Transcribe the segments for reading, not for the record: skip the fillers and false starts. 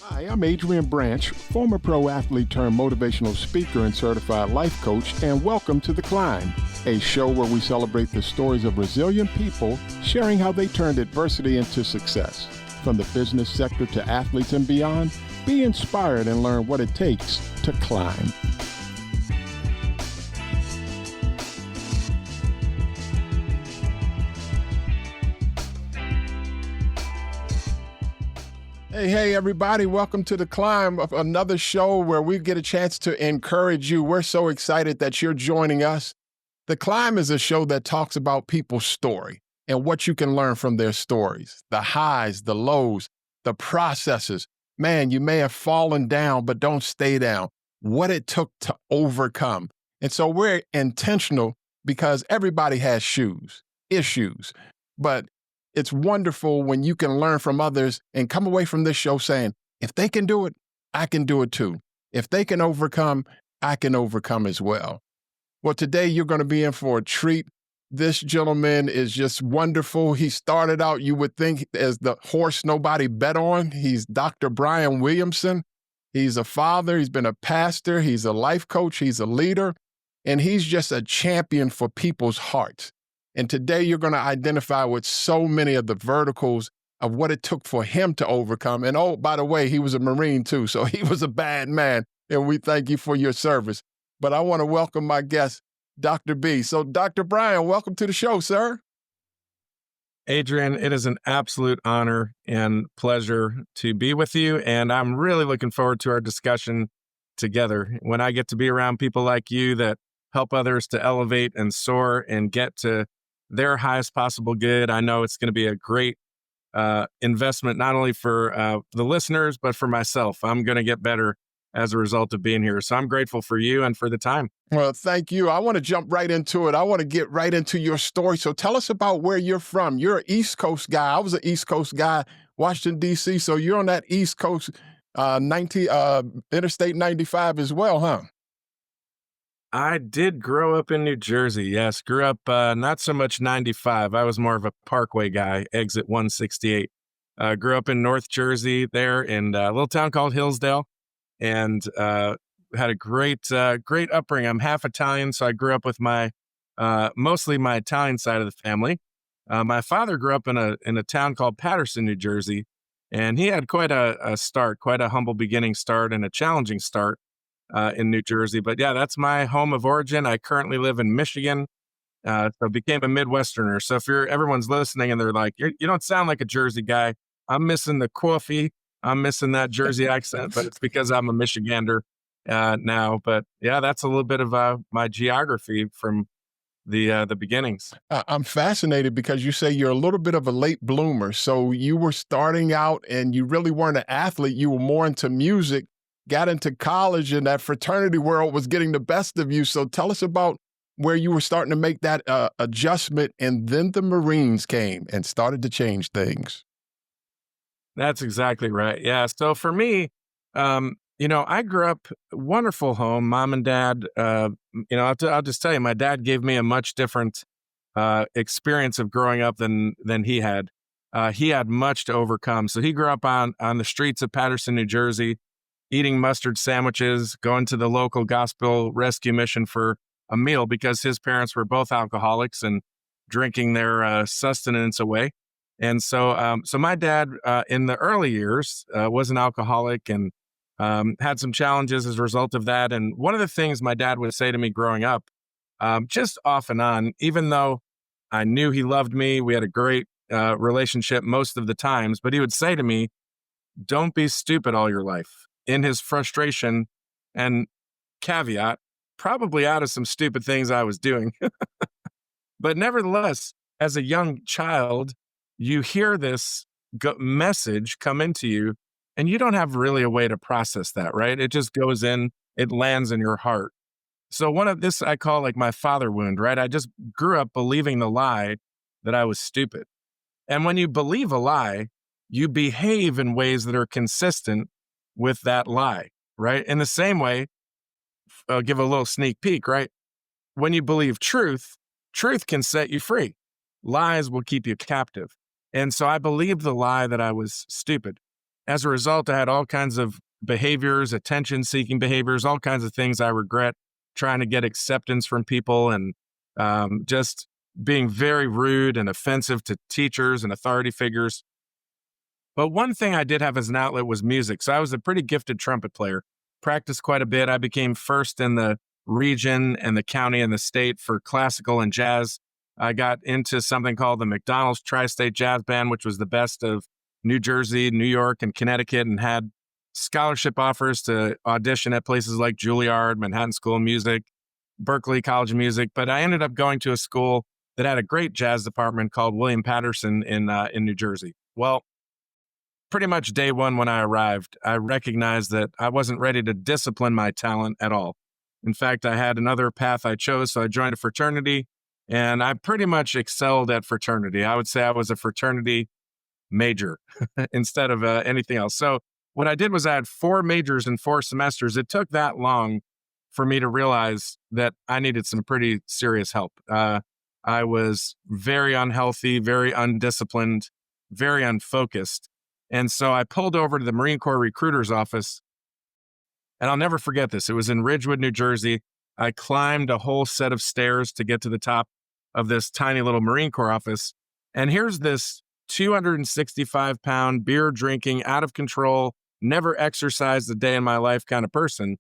Hi, I'm Adrian Branch, former pro athlete turned motivational speaker and certified life coach, and welcome to The Climb, a show where we celebrate the stories of resilient people sharing how they turned adversity into success. From the business sector to athletes and beyond, be inspired and learn what it takes to climb. Hey, everybody. Welcome to The Climb, of another show where we get a chance to encourage you. We're so excited that you're joining us. The Climb is a show that talks about people's story and what you can learn from their stories, the highs, the lows, the processes. Man, you may have fallen down, but don't stay down. What it took to overcome. And so we're intentional because everybody has issues, but it's wonderful when you can learn from others and come away from this show saying, if they can do it, I can do it too. If they can overcome, I can overcome as well. Well, today you're going to be in for a treat. This gentleman is just wonderful. He started out, you would think, as the horse nobody bet on. He's Dr. Brian Williamson. He's a father. He's been a pastor. He's a life coach. He's a leader. And he's just a champion for people's hearts. And today you're going to identify with so many of the verticals of what it took for him to overcome. And oh, by the way, he was a Marine too, so he was a bad man. And we thank you for your service. But I want to welcome my guest, Dr. B. So Dr. Brian, welcome to the show, sir. Adrian, it is an absolute honor and pleasure to be with you. And I'm really looking forward to our discussion together. When I get to be around people like you that help others to elevate and soar and get to their highest possible good, I know it's going to be a great investment, not only for the listeners, but for myself. I'm going to get better as a result of being here. So I'm grateful for you and for the time. Well, thank you. I want to jump right into it. I want to get right into your story. So tell us about where you're from. You're an East Coast guy. I was an East Coast guy, Washington, D.C. So you're on that East Coast, Interstate 95 as well, huh? I did grow up in New Jersey. Yes, grew up not so much 95. I was more of a Parkway guy, exit 168. Grew up in North Jersey there in a little town called Hillsdale, and had a great upbringing. I'm half Italian, so I grew up with mostly my Italian side of the family. My father grew up in a town called Paterson, New Jersey, and he had quite a start, quite a humble beginning start and a challenging start in New Jersey. But yeah, that's my home of origin. I currently live in Michigan, so became a Midwesterner. So if everyone's listening and they're like, you don't sound like a Jersey guy, I'm missing the coffee, I'm missing that Jersey accent, but it's because I'm a Michigander now. But yeah, that's a little bit of my geography from the beginnings. I'm fascinated because you say you're a little bit of a late bloomer. So you were starting out and you really weren't an athlete. You were more into music, got into college, and that fraternity world was getting the best of you. So tell us about where you were starting to make that adjustment, and then the Marines came and started to change things. That's exactly right. Yeah. So for me, I grew up wonderful home, mom and dad. I'll just tell you, my dad gave me a much different experience of growing up than he had. He had much to overcome. So he grew up on the streets of Paterson, New Jersey, eating mustard sandwiches, going to the local gospel rescue mission for a meal because his parents were both alcoholics and drinking their sustenance away. And so my dad in the early years was an alcoholic and had some challenges as a result of that. And one of the things my dad would say to me growing up, just off and on, even though I knew he loved me, we had a great relationship most of the times, but he would say to me, don't be stupid all your life. In his frustration and caveat, probably out of some stupid things I was doing. But nevertheless, as a young child, you hear this message come into you and you don't have really a way to process that, right? It just goes in, it lands in your heart. So one of this I call like my father wound, right? I just grew up believing the lie that I was stupid. And when you believe a lie, you behave in ways that are consistent with that lie, right? In the same way, I'll give a little sneak peek, right? When you believe truth, truth can set you free. Lies will keep you captive. And so I believed the lie that I was stupid. as a result, I had all kinds of behaviors, attention seeking behaviors, all kinds of things I regret, trying to get acceptance from people, and just being very rude and offensive to teachers and authority figures. But one thing I did have as an outlet was music. So I was a pretty gifted trumpet player, practiced quite a bit. I became first in the region and the county and the state for classical and jazz. I got into something called the McDonald's Tri-State Jazz Band, which was the best of New Jersey, New York, and Connecticut, and had scholarship offers to audition at places like Juilliard, Manhattan School of Music, Berklee College of Music. But I ended up going to a school that had a great jazz department called William Patterson in New Jersey. Well, pretty much day one when I arrived, I recognized that I wasn't ready to discipline my talent at all. In fact, I had another path I chose, so I joined a fraternity, and I pretty much excelled at fraternity. I would say I was a fraternity major instead of anything else. So what I did was I had 4 majors in 4 semesters. It took that long for me to realize that I needed some pretty serious help. I was very unhealthy, very undisciplined, very unfocused. And so I pulled over to the Marine Corps recruiter's office, and I'll never forget this. It was in Ridgewood, New Jersey. I climbed a whole set of stairs to get to the top of this tiny little Marine Corps office. And here's this 265-pound, beer drinking, out of control, never exercised a day in my life kind of person.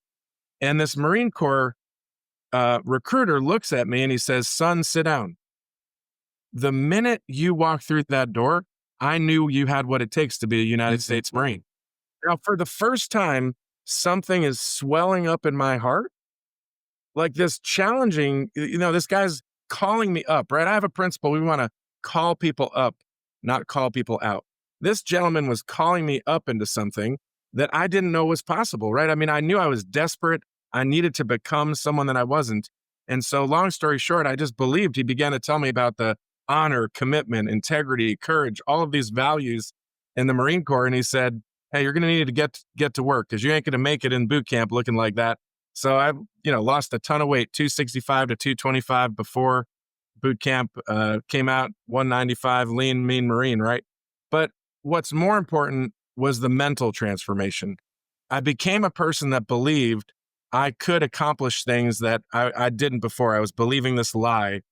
And this Marine Corps recruiter looks at me and he says, "Son, sit down." The minute you walk through that door, I knew you had what it takes to be a United States Marine. Now, for the first time, something is swelling up in my heart, like this challenging, this guy's calling me up, right? I have a principle. We want to call people up, not call people out. This gentleman was calling me up into something that I didn't know was possible, right? I mean, I knew I was desperate. I needed to become someone that I wasn't. And so, long story short, I just believed. He began to tell me about the honor, commitment, integrity, courage, all of these values in the Marine Corps. And he said, "Hey, you're going to need to get to work because you ain't going to make it in boot camp looking like that." So I, lost a ton of weight, 265 to 225 before boot camp, came out 195, lean, mean Marine, right? But what's more important was the mental transformation. I became a person that believed I could accomplish things that I didn't before. I was believing this lie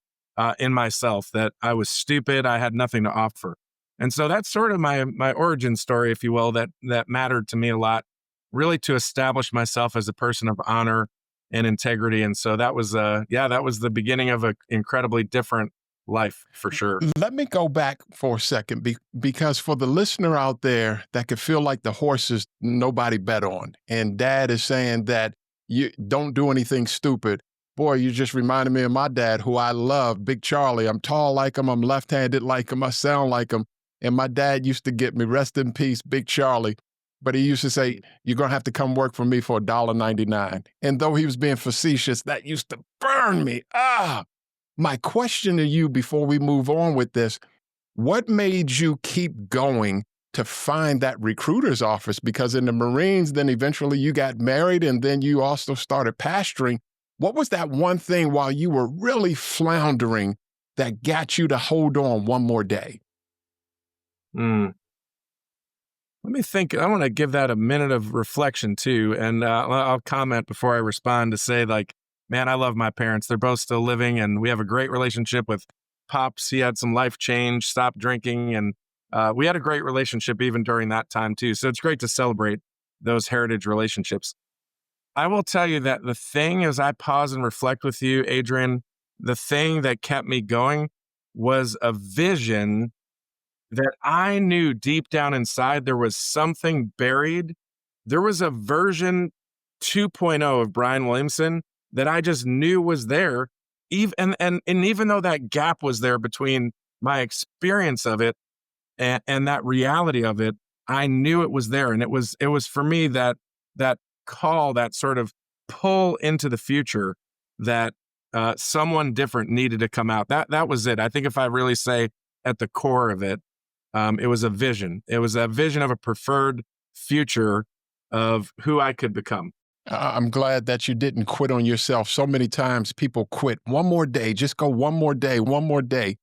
in myself that I was stupid. I had nothing to offer. And so that's sort of my origin story, if you will, that mattered to me a lot, really to establish myself as a person of honor and integrity. And so that was the beginning of an incredibly different life for sure. Let me go back for a second because for the listener out there that could feel like the horses nobody bet on, and Dad is saying that you don't do anything stupid. Boy, you just reminded me of my dad, who I love, Big Charlie. I'm tall like him. I'm left-handed like him. I sound like him. And my dad used to get me, rest in peace, Big Charlie. But he used to say, "You're going to have to come work for me for $1.99. And though he was being facetious, that used to burn me. My question to you before we move on with this, what made you keep going to find that recruiter's office? Because in the Marines, then eventually you got married and then you also started pastoring. What was that one thing while you were really floundering that got you to hold on one more day? Let me think. I want to give that a minute of reflection too. And I'll comment before I respond to say, like, man, I love my parents. They're both still living and we have a great relationship with Pops. He had some life change, stopped drinking, and we had a great relationship even during that time too. So it's great to celebrate those heritage relationships. I will tell you that the thing, as I pause and reflect with you, Adrian, the thing that kept me going was a vision that I knew deep down inside there was something buried. There was a version 2.0 of Brian Williamson that I just knew was there. And even though that gap was there between my experience of it and that reality of it, I knew it was there. And it was for me that call, that sort of pull into the future that someone different needed to come out. That was it. I think if I really say at the core of it, it was a vision. It was a vision of a preferred future of who I could become. I'm glad that you didn't quit on yourself. So many times people quit. One more day, just go one more day, one more day.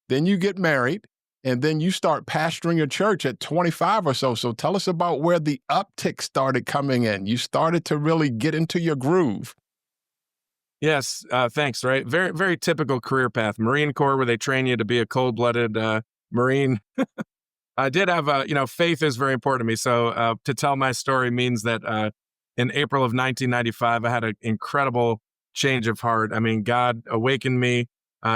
Then you get married And then you start pastoring a church at 25 or so. So tell us about where the uptick started coming in. You started to really get into your groove. Yes, thanks. Right, very very typical career path. Marine Corps, where they train you to be a cold-blooded Marine. I did have faith is very important to me. So to tell my story means that in April of 1995, I had an incredible change of heart. I mean, God awakened me,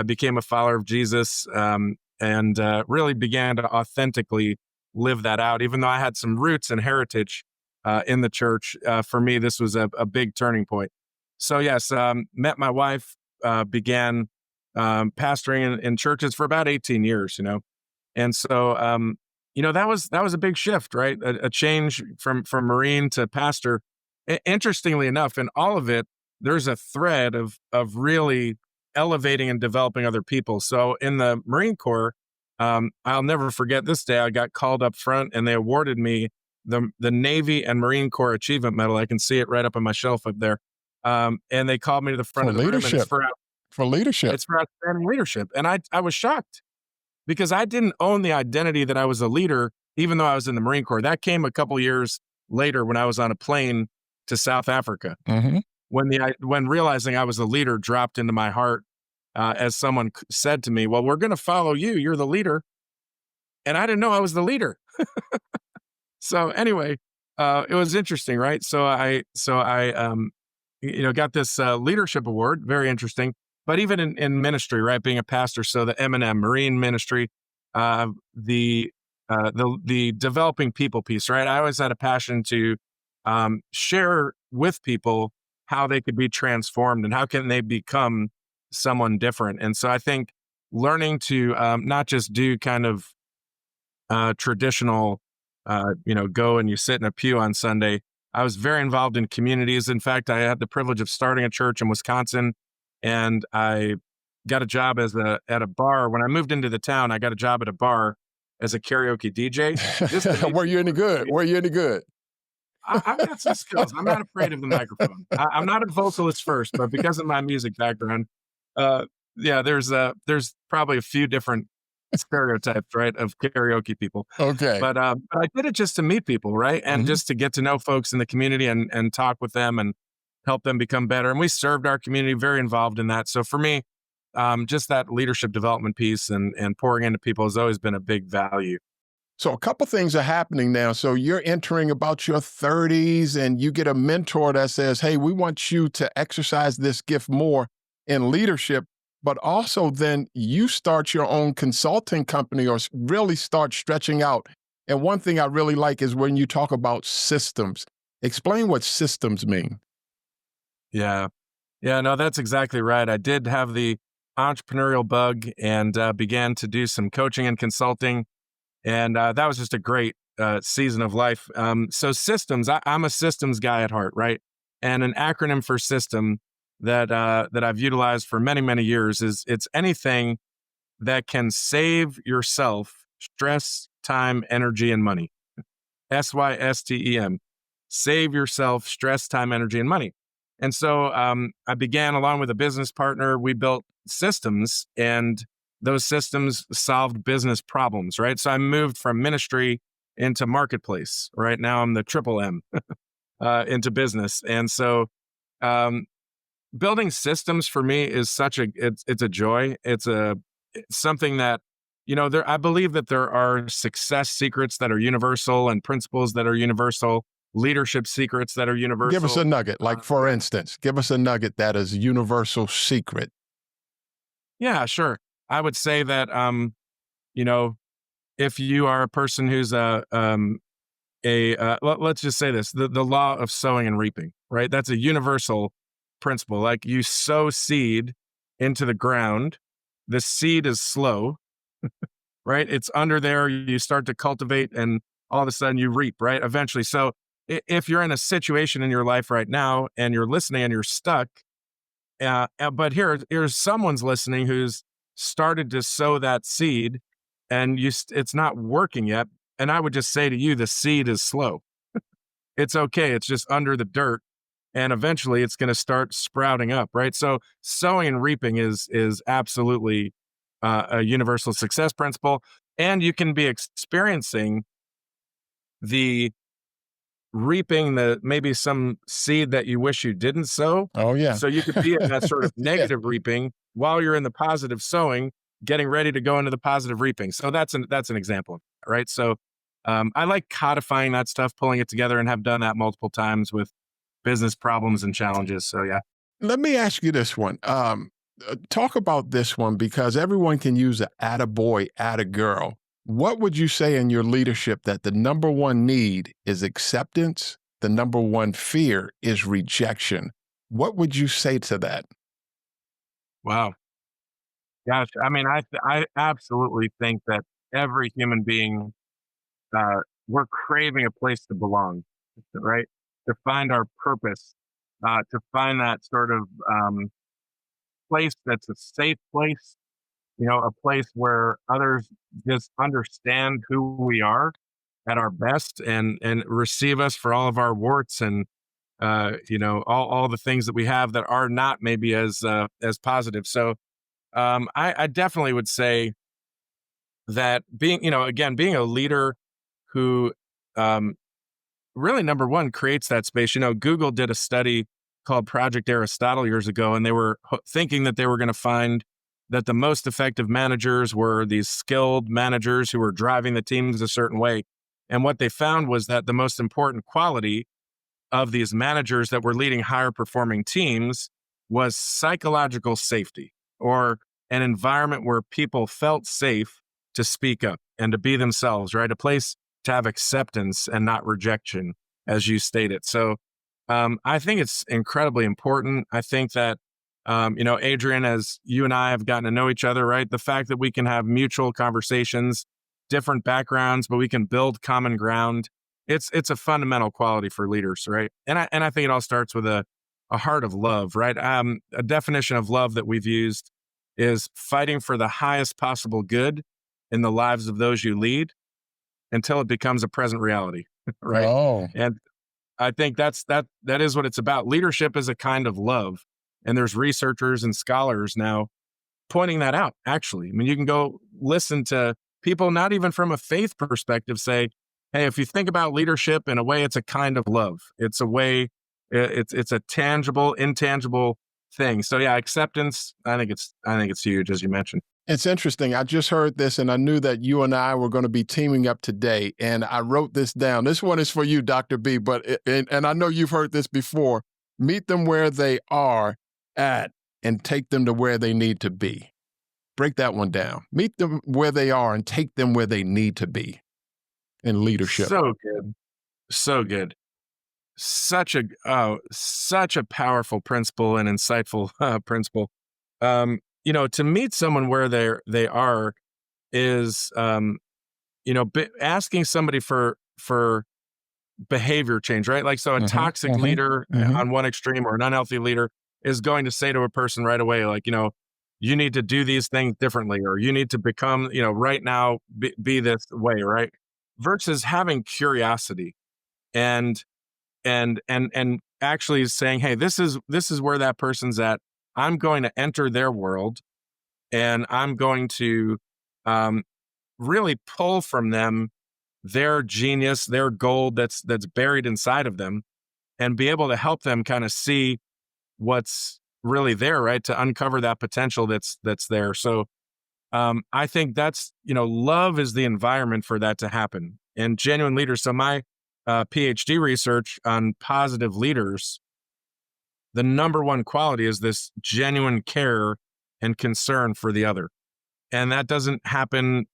became a follower of Jesus, and really began to authentically live that out. Even though I had some roots and heritage in the church, for me, this was a big turning point. So yes, met my wife, began pastoring in churches for about 18 years. And so, that was a big shift, right? A change from Marine to pastor. Interestingly enough, in all of it, there's a thread of really elevating and developing other people. So in the Marine Corps, I'll never forget this day. I got called up front, and they awarded me the Navy and Marine Corps Achievement Medal. I can see it right up on my shelf up there. And they called me to the front For of the room, and leadership. For leadership. it's for outstanding leadership. And I was shocked because I didn't own the identity that I was a leader, even though I was in the Marine Corps. That came a couple years later when I was on a plane to South Africa. Hmm. When realizing I was a leader dropped into my heart, as someone said to me, "Well, we're going to follow you. You're the leader," and I didn't know I was the leader. So anyway, it was interesting, right? So I got this leadership award. Very interesting. But even in ministry, right, being a pastor, so the M&M Marine Ministry, uh, the the developing people piece, right? I always had a passion to share with people how they could be transformed and how can they become someone different. And so I think learning to not just do kind of traditional, go and you sit in a pew on Sunday. I was very involved in communities. In fact, I had the privilege of starting a church in Wisconsin, and I got a job at a bar. When I moved into the town, I got a job at a bar as a karaoke DJ. Just to make Were you any good? Were you any good? I've got some skills. I'm not afraid of the microphone. I'm not a vocalist first, but because of my music background, uh, yeah, there's probably a few different stereotypes, right, of karaoke people. Okay. But I did it just to meet people, right, and Hmm. just to get to know folks in the community and talk with them and help them become better. And we served our community, very involved in that. So for me, just that leadership development piece and pouring into people has always been a big value. So a couple things are happening now. So you're entering about your 30s and you get a mentor that says, "Hey, we want you to exercise this gift more in leadership." But also then you start your own consulting company or really start stretching out. And one thing I really like is when you talk about systems. Explain what systems mean. Yeah. Yeah, no, that's exactly right. I did have the entrepreneurial bug and began to do some coaching and consulting. And that was just a great season of life. So systems, I'm a systems guy at heart, right? And an acronym for system that I've utilized for many, many years is it's anything that can save yourself stress, time, energy, and money. S.Y.S.T.E.M. Save yourself stress, time, energy, and money. And so I began along with a business partner. We built systems, and those systems solved business problems, right? So I moved from ministry into marketplace. Right now, I'm the triple M into business. And so um, building systems for me is it's a joy. It's something that I believe that there are success secrets that are universal and principles that are universal, leadership secrets that are Give us a universal. nugget. Like, for instance, give us a nugget that is universal secret. Yeah, sure. I would say that you know if you are a person who's let's just say this, the law of sowing and reaping, right? That's a universal principle. Like you sow seed into the ground, the seed is slow, right? It's under there, you start to cultivate, and all of a sudden you reap, right? Eventually. So if you're in a situation in your life right now and you're listening and you're stuck, but here's someone's listening who's started to sow that seed, and it's not working yet. And I would just say to you, the seed is slow. It's okay. It's just under the dirt, and eventually it's going to start sprouting up, right? So sowing and reaping is absolutely a universal success principle. and you can be experiencing the reaping the maybe some seed that you wish you didn't sow. Oh, yeah. So you could be in that sort of Yeah. negative reaping while you're in the positive sowing, getting ready to go into the positive reaping. So that's an example, right? So I like codifying that stuff, pulling it together, and have done that multiple times with business problems and challenges. So yeah. Let me ask you this one. Talk about this one because everyone can use a attaboy, attagirl. What would you say in your leadership that the number one need is acceptance? The number one fear is rejection. What would you say to that? Wow. Gosh. I mean, I absolutely think that every human being, uh, we're craving a place to belong, right? To find our purpose, to find that sort of place that's a safe place, a place where others just understand who we are at our best, and receive us for all of our warts, and all the things that we have that are not maybe as positive. So I definitely would say that being, again, being a leader who um, really, number one, creates that space. Google did a study called Project Aristotle years ago, and they were thinking that they were going to find that the most effective managers were these skilled managers who were driving the teams a certain way. And what they found was that the most important quality of these managers that were leading higher performing teams was psychological safety, or an environment where people felt safe to speak up and to be themselves, right? A place to have acceptance and not rejection, as you stated. So I think it's incredibly important. I think that, Adrian, as you and I have gotten to know each other, right? The fact that we can have mutual conversations, different backgrounds, but we can build common ground. It's a fundamental quality for leaders, right? And I think it all starts with a heart of love, right? A definition of love that we've used is fighting for the highest possible good in the lives of those you lead until it becomes a present reality, right? Oh, And I think that is what it's about. Leadership is a kind of love, and there's researchers and scholars now pointing that out. Actually, I mean, you can go listen to people, not even from a faith perspective, say, "Hey, if you think about leadership in a way, it's a kind of love. It's a way, it's a tangible, intangible thing." So yeah, acceptance. I think it's huge, as you mentioned. it's interesting. I just heard this and I knew that you and I were going to be teaming up today. And I wrote this down. This one is for you, Dr. B, and I know you've heard this before. Meet them where they are at and take them to where they need to be. Break that one down. Meet them where they are and take them where they need to be in leadership. So good, so good. Such a powerful principle and insightful principle. To meet someone where they are is, asking somebody for behavior change, right? Like, so a Hmm. toxic Hmm. leader Hmm. on one extreme, or an unhealthy leader, is going to say to a person right away, like, you need to do these things differently, or you need to become, right now, be this way, right? Versus having curiosity, and and actually saying, hey, this is where that person's at. I'm going to enter their world, and I'm going to um, really pull from them their genius, their gold that's buried inside of them, and be able to help them kind of see what's really there, right? To uncover that potential that's there. So I think that's, love is the environment for that to happen, and genuine leaders. So my PhD research on positive leaders, the number one quality is this genuine care and concern for the other. And that doesn't happen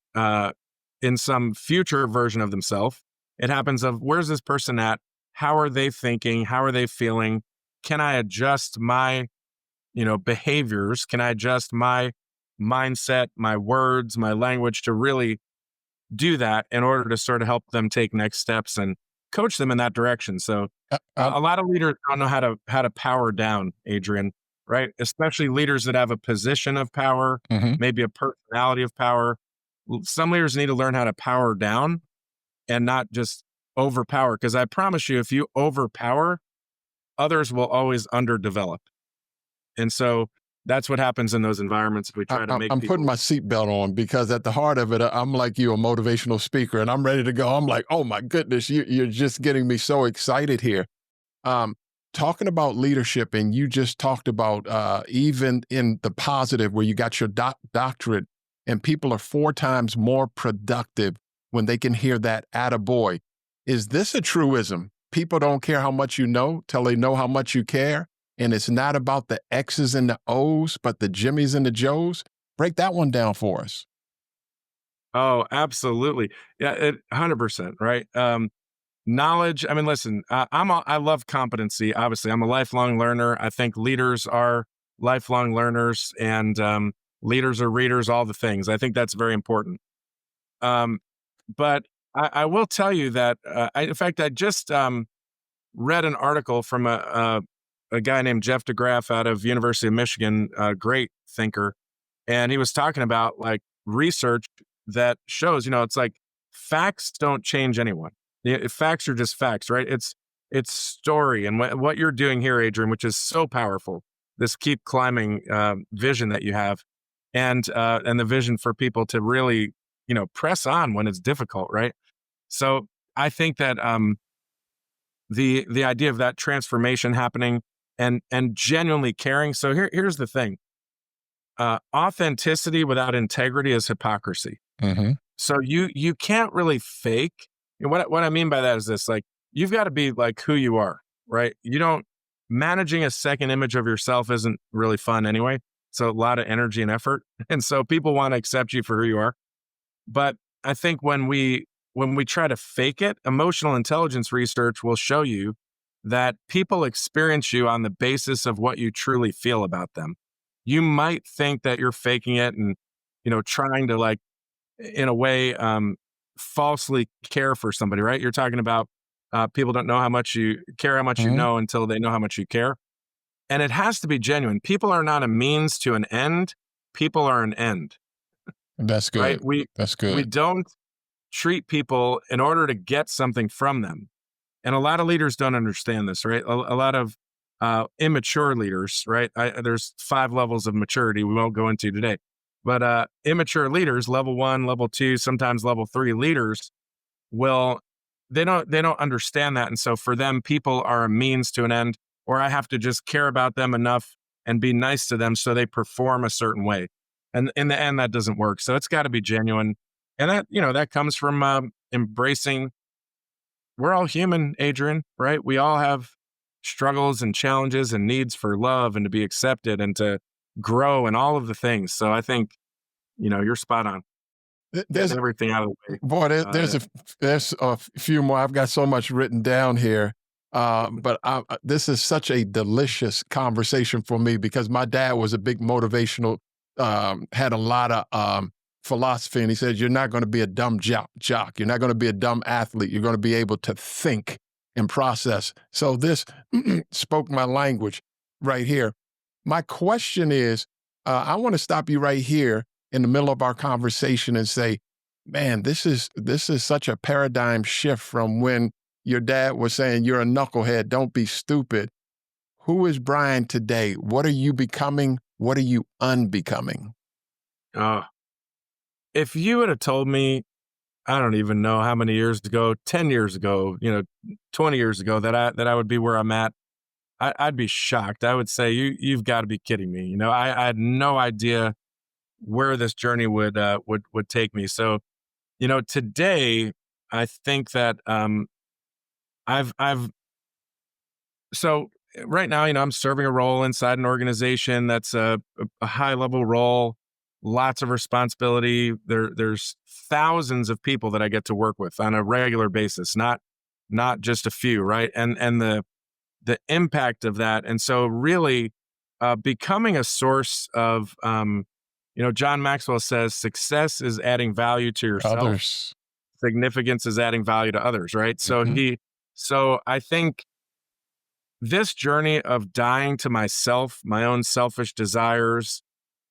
in some future version of themselves. It happens of, where's this person at? How are they thinking? How are they feeling? Can I adjust my, behaviors? Can I adjust my mindset, my words, my language to really do that in order to sort of help them take next steps and coach them in that direction? So Uh, uh, a lot of leaders don't know how to power down, Adrian, right? Especially leaders that have a position of power, mhm. maybe a personality of power. Some leaders need to learn how to power down and not just overpower. Because I promise you, if you overpower, others will always underdevelop. And so that's what happens in those environments if we try to make I'm putting people. my seatbelt on because at the heart of it, I'm like you, a motivational speaker, and I'm ready to go. I'm like, oh my goodness, you're just getting me so excited here. Um, Talking about leadership, and you just talked about even in the positive, where you got your doctorate, and people are 4 times more productive when they can hear that "attaboy." Is this a truism? People don't care how much you know till they know how much you care, and it's not about the X's and the O's, but the Jimmys and the Joes. Break that one down for us. Oh, absolutely. Yeah, 100%, right? Knowledge. I mean, listen, I love competency. Obviously, I'm a lifelong learner. I think leaders are lifelong learners, and leaders are readers, all the things. I think that's very important. Um, but I will tell you that, in fact, I just read an article from a guy named Jeff DeGraff out of University of Michigan, a great thinker, and he was talking about like research that shows, it's like facts don't change anyone. Yeah, facts are just facts, right? It's story, and what you're doing here, Adrian, which is so powerful. This keep climbing vision that you have, and the vision for people to really, press on when it's difficult, right? So I think that the idea of that transformation happening and genuinely caring. So here's the thing: authenticity without integrity is hypocrisy. Hmm. So you can't really fake. And what I mean by that is this: like you've got to be like who you are, right? You don't managing a second image of yourself isn't really fun anyway. So a lot of energy and effort, and so people want to accept you for who you are. But I think when we try to fake it, emotional intelligence research will show you that people experience you on the basis of what you truly feel about them. You might think that you're faking it and trying to like in a way falsely care for somebody, right? You're talking about people don't know how much you care, how much you Hmm. know until they know how much you care. And it has to be genuine. People are not a means to an end. People are an end, That's right? good. That's We good. don't treat people in order to get something from them. And a lot of leaders don't understand this, right? A lot of immature leaders, right? There's 5 levels of maturity we won't go into today. But immature leaders, level 1, level 2, sometimes level 3 leaders will they don't understand that. And so for them, people are a means to an end, or I have to just care about them enough and be nice to them so they perform a certain way. And in the end, that doesn't work. So it's got to be genuine. And that comes from embracing we're all human, Adrian, right? We all have struggles and challenges and needs for love and to be accepted and to grow and all of the things. So I think, you're spot on getting There's everything out of the way. Boy, Uh, there's a few more. I've got so much written down here, but this is such a delicious conversation for me because my dad was a big motivational, had a lot of philosophy, and he said, "You're not going to be a dumb jock. You're not going to be a dumb athlete. You're going to be able to think and process." So this spoke my language right here. My question is, I want to stop you right here in the middle of our conversation and say, man, this is such a paradigm shift from when your dad was saying you're a knucklehead, don't be stupid. Who is Brian today? What are you becoming? What are you unbecoming? uh, if you would have told me, I don't even know how many years ago, 10 years ago, 20 years ago that I would be where I'm at, I'd be shocked. I would say you've got to be kidding me. I had no idea where this journey would take me. So, today I think that I've so right now, I'm serving a role inside an organization that's a high level role, lots of responsibility. There's thousands of people that I get to work with on a regular basis, not just a few, right? And the impact of that. And so really becoming a source of John Maxwell says success is adding value to yourself, Others. significance is adding value to others, right? So Hmm. I think this journey of dying to myself, my own selfish desires,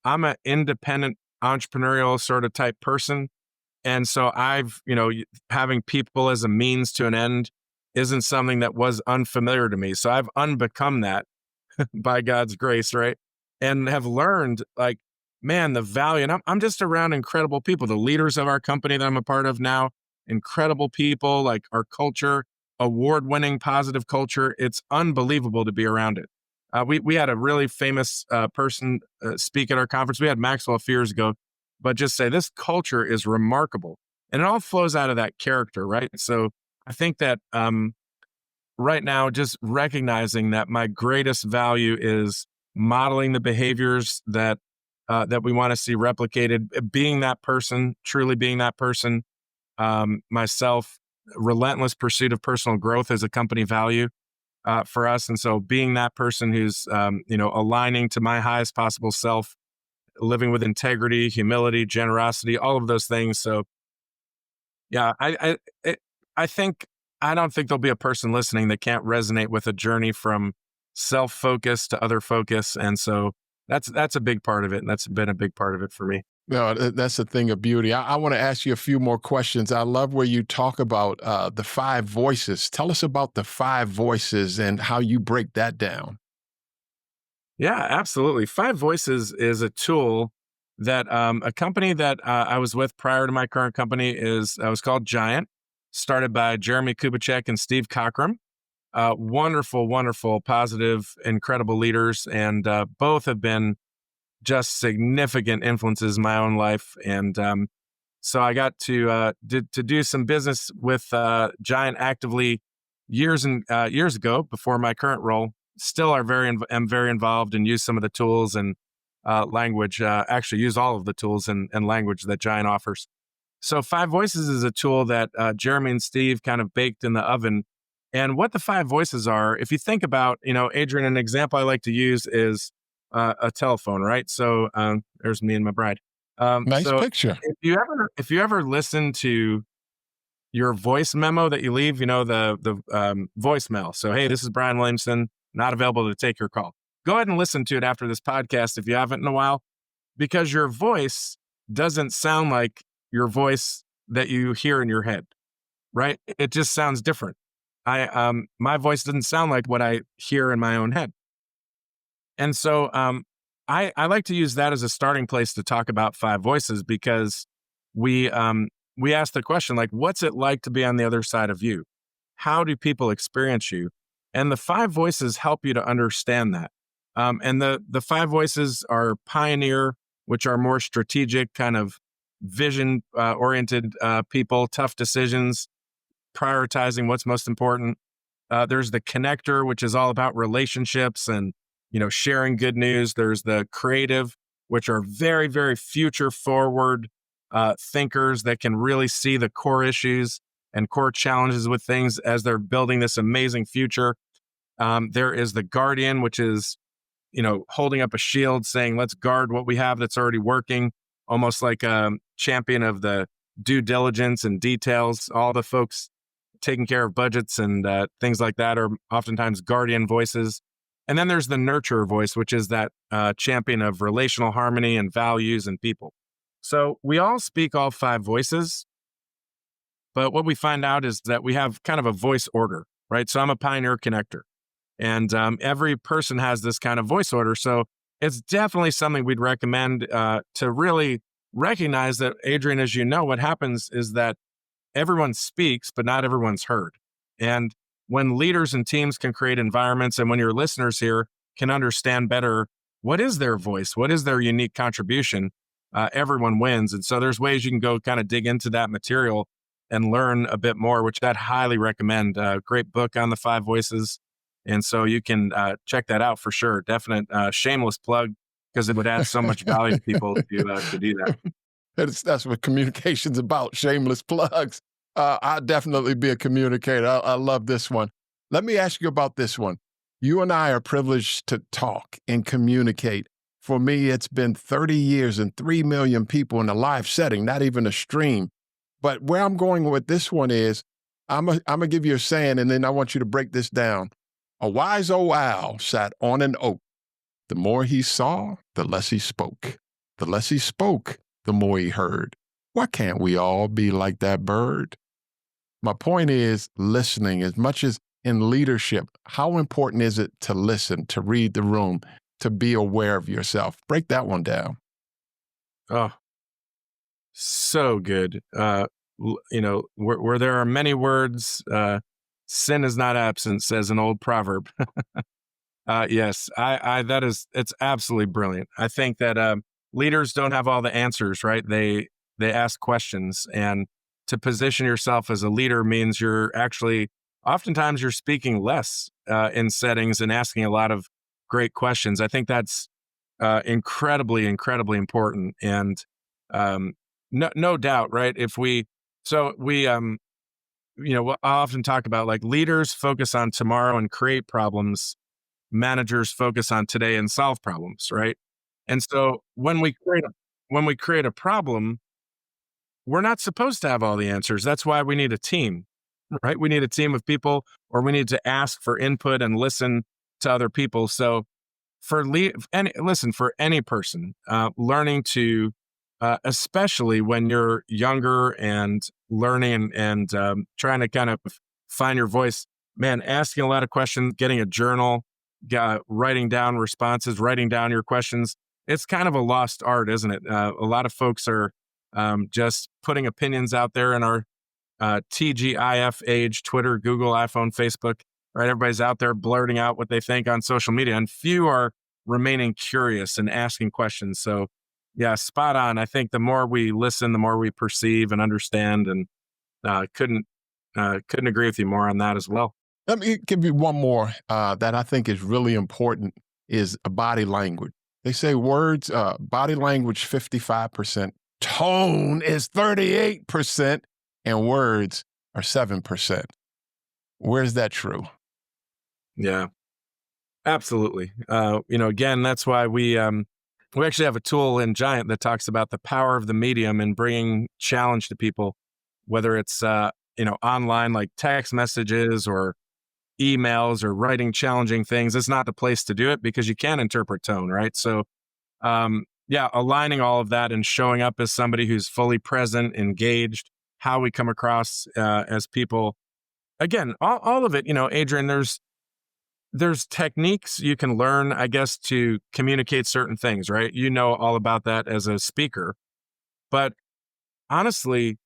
I'm an independent entrepreneurial sort of type person. And so having people as a means to an end isn't something that was unfamiliar to me. So I've unbecome that by God's grace, right? and have learned like, man, the value. And I'm just around incredible people, the leaders of our company that I'm a part of now, incredible people, like our culture, award winning positive culture. It's unbelievable to be around it. We had a really famous person speak at our conference. We had Maxwell a few years ago, but just say this culture is remarkable. And it all flows out of that character, right? So I think that right now, just recognizing that my greatest value is modeling the behaviors that we want to see replicated, being that person, truly being that person, myself, relentless pursuit of personal growth as a company value for us. And so being that person who's, aligning to my highest possible self, living with integrity, humility, generosity, all of those things. So yeah, I think I don't think there'll be a person listening that can't resonate with a journey from self-focus to other focus. And so that's a big part of it. And that's been a big part of it for me. No, that's a thing of beauty. I want to ask you a few more questions. I love where you talk about the five voices. Tell us about the five voices and how you break that down. Yeah, absolutely. Five Voices is a tool that a company that I was with prior to my current company is was called Giant, started by Jeremy Kubicek and Steve Cockram. Wonderful, wonderful, positive, incredible leaders, and both have been just significant influences in my own life. And so I got to do some business with Giant actively years ago before my current role. Still am very involved and use some of the tools and language. Actually, use all of the tools and language that Giant offers. So Five Voices is a tool that Jeremy and Steve kind of baked in the oven. And what the five voices are, if you think about, Adrian, an example I like to use is a telephone, right? So there's me and my bride. Nice So picture. if you ever listen to your voice memo that you leave, the voicemail. So hey, this is Brian Williamson, not available to take your call. Go ahead and listen to it after this podcast if you haven't in a while, because your voice doesn't sound like your voice that you hear in your head, right? It just sounds different. My voice doesn't sound like what I hear in my own head. And so I like to use that as a starting place to talk about five voices, because we ask the question, like, what's it like to be on the other side of you? How do people experience you? And the five voices help you to understand that. And the five voices are Pioneer, which are more strategic, kind of vision oriented people, tough decisions, prioritizing what's most important. There's the Connector, which is all about relationships and sharing good news. There's the Creative, which are very, very future forward thinkers that can really see the core issues and core challenges with things as they're building this amazing future. There is the Guardian, which is holding up a shield saying, let's guard what we have that's already working, almost like a champion of the due diligence and details. All the folks taking care of budgets and things like that are oftentimes Guardian voices. And then there's the Nurturer voice, which is that champion of relational harmony and values and people. So we all speak all five voices, but what we find out is that we have kind of a voice order, right? So I'm a Pioneer Connector, and every person has this kind of voice order. So it's definitely something we'd recommend to really recognize that, Adrian, as you know, what happens is that everyone speaks, but not everyone's heard. And when leaders and teams can create environments, and when your listeners here can understand better what is their voice, what is their unique contribution, everyone wins. And so there's ways you can go kind of dig into that material and learn a bit more, which I'd highly recommend. Great book on the five voices. And so you can check that out for sure. Definite shameless plug, because it would add so much value to people to do that. That's what communication's about, shameless plugs. I'll definitely be a communicator. I love this one. Let me ask you about this one. You and I are privileged to talk and communicate. For me, it's been 30 years and 3 million people in a live setting, not even a stream. But where I'm going with this one is, I'm going to give you a saying, and then I want you to break this down. A wise old owl sat on an oak. The more he saw, the less he spoke. The less he spoke, the more he heard. Why can't we all be like that bird? My point is listening. As much as in leadership, how important is it to listen, to read the room, to be aware of yourself? Break that one down. Oh, so good. Where there are many words, sin is not absent, says an old proverb. Yes, it's absolutely brilliant. I think that leaders don't have all the answers, right? They ask questions, and to position yourself as a leader means you're actually oftentimes you're speaking less in settings and asking a lot of great questions. I think that's incredibly, incredibly important, and no doubt, right? If we so we I often talk about like leaders focus on tomorrow and create problems, managers focus on today and solve problems, right? And so when we create a problem, we're not supposed to have all the answers. That's why we need a team, right? We need a team of people, or we need to ask for input and listen to other people. So for any person, learning to, especially when you're younger and learning and trying to kind of find your voice, man, asking a lot of questions, getting a journal, writing down responses, writing down your questions. It's kind of a lost art, isn't it? A lot of folks are just putting opinions out there in our TGIF age, Twitter, Google, iPhone, Facebook, right? Everybody's out there blurting out what they think on social media, and few are remaining curious and asking questions. So, yeah, spot on. I think the more we listen, the more we perceive and understand, and couldn't agree with you more on that as well. Let me give you one more that I think is really important is body language. They say words, body language 55%, tone is 38%, and words are 7%. Where's that true? Yeah, absolutely. Again, that's why we actually have a tool in Giant that talks about the power of the medium and bringing challenge to people, whether it's online like text messages or emails or writing challenging things. It's not the place to do it because you can't interpret tone, right? So, yeah, aligning all of that and showing up as somebody who's fully present, engaged, how we come across as people. Again, all of it, Adrian, there's techniques you can learn, I guess, to communicate certain things, right? You know all about that as a speaker. But honestly,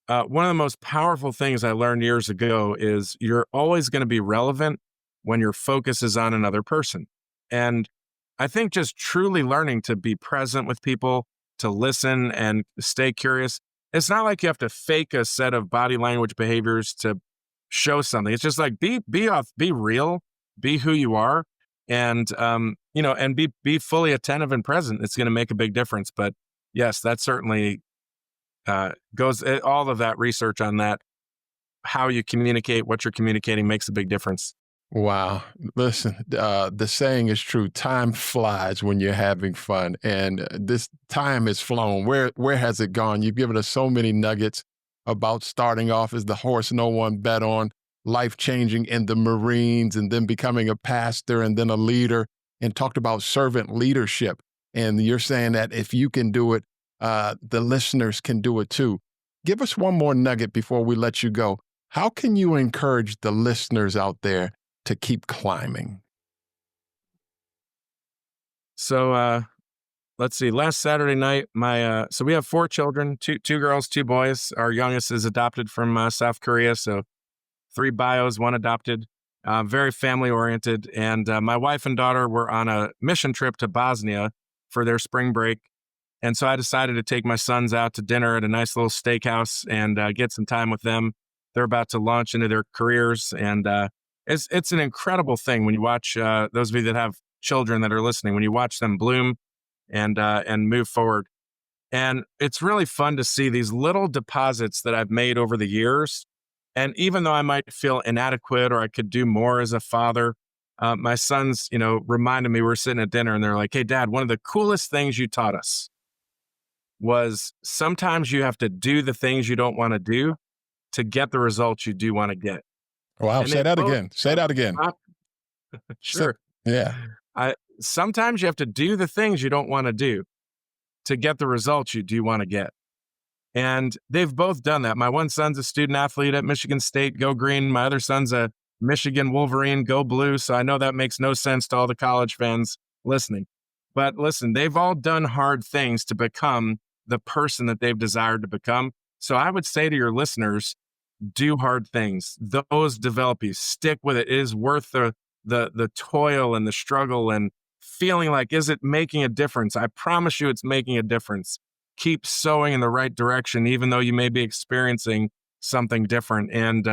one of the most powerful things I learned years ago is you're always going to be relevant when your focus is on another person. And I think just truly learning to be present with people, to listen and stay curious. It's not like you have to fake a set of body language behaviors to show something. It's just like be real, be who you are, and and be fully attentive and present. It's going to make a big difference. But yes, that certainly all of that research on that, how you communicate, what you're communicating makes a big difference. Wow. Listen, the saying is true. Time flies when you're having fun. And this time has flown. Where has it gone? You've given us so many nuggets about starting off as the horse no one bet on, life changing in the Marines, and then becoming a pastor and then a leader, and talked about servant leadership. And you're saying that if you can do it, the listeners can do it too. Give us one more nugget before we let you go. How can you encourage the listeners out there to keep climbing? So let's see. Last Saturday night, so we have 4 children, two girls, 2 boys. Our youngest is adopted from South Korea, so 3 bios, 1 adopted. Very family oriented. And my wife and daughter were on a mission trip to Bosnia for their spring break. And so I decided to take my sons out to dinner at a nice little steakhouse and get some time with them. They're about to launch into their careers, and it's an incredible thing when you watch those of you that have children that are listening, when you watch them bloom and move forward. And it's really fun to see these little deposits that I've made over the years. And even though I might feel inadequate or I could do more as a father, my sons, reminded me, we're sitting at dinner and they're like, "Hey, Dad, one of the coolest things you taught us was sometimes you have to do the things you don't want to do to get the results you do want to get." Wow. And Say they that both again. Say that again. So- sure. yeah. Sometimes you have to do the things you don't want to do to get the results you do want to get. And they've both done that. My one son's a student athlete at Michigan State, go green. My other son's a Michigan Wolverine, go blue. So I know that makes no sense to all the college fans. listening. But listen, they've all done hard things to become the person that they've desired to become. So I would say to your listeners, do hard things. Those develop you. Stick with it. It is worth the toil and the struggle and feeling like, is it making a difference? I promise you it's making a difference. Keep sowing in the right direction, even though you may be experiencing something different. And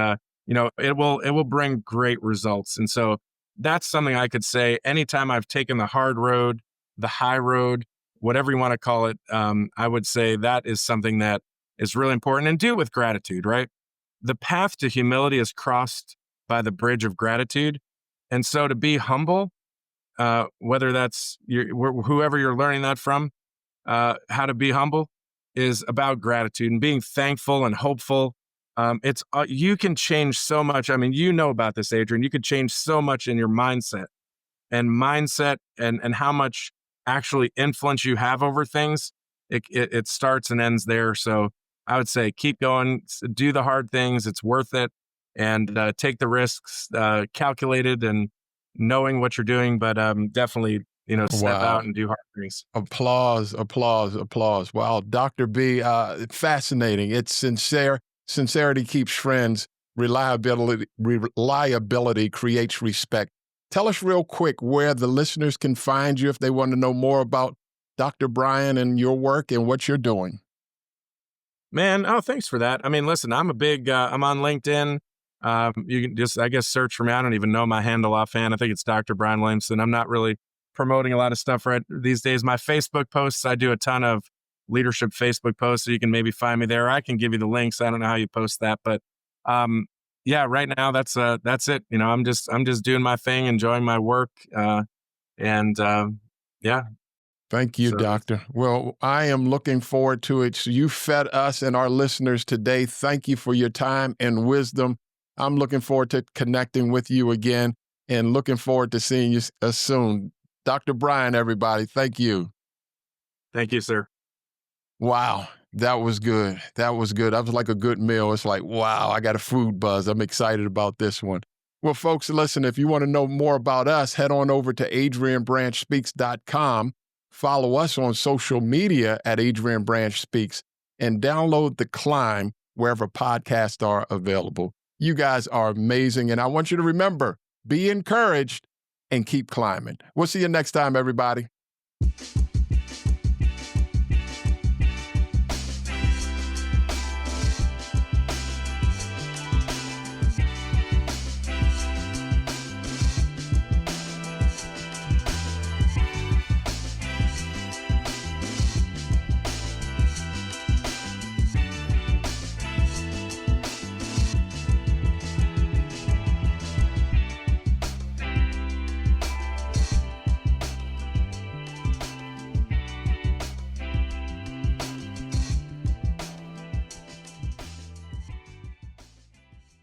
it will bring great results. And so that's something I could say anytime I've taken the hard road, the high road, whatever you want to call it. I would say that is something that is really important, and do it with gratitude, right? The path to humility is crossed by the bridge of gratitude. And so to be humble, whether that's whoever you're learning that from, how to be humble is about gratitude and being thankful and hopeful. It's you can change so much. I mean, you know about this, Adrian. You could change so much in your mindset and how much actually influence you have over things. It starts and ends there. So I would say keep going, do the hard things. It's worth it, and take the risks, calculated and knowing what you're doing. But definitely, step Wow. out and do hard things. Applause, applause, applause. Wow, Dr. B, fascinating. It's sincere. Sincerity keeps friends. Reliability creates respect. Tell us real quick where the listeners can find you if they want to know more about Dr. Brian and your work and what you're doing. Man, oh, thanks for that. I mean, listen, I'm on LinkedIn. You can just, I guess, search for me. I don't even know my handle offhand. I think it's Dr. Brian Williamson. I'm not really promoting a lot of stuff right these days. My Facebook posts, I do a ton of leadership Facebook posts, so you can maybe find me there. I can give you the links. I don't know how you post that, but yeah, right now that's it. I'm just doing my thing, enjoying my work, and yeah. Thank you, So Doctor. Well, I am looking forward to it. So you fed us and our listeners today. Thank you for your time and wisdom. I'm looking forward to connecting with you again and looking forward to seeing you soon. Dr. Brian, everybody, thank you. thank you, sir. Wow, that was good. That was good. That was like a good meal. It's like, wow, I got a food buzz. I'm excited about this one. Well, folks, listen, if you want to know more about us, head on over to adrianbranchspeaks.com. Follow us on social media at Adrian Branch Speaks, and download The Climb wherever podcasts are available. You guys are amazing, and I want you to remember, be encouraged and keep climbing. We'll see you next time, everybody.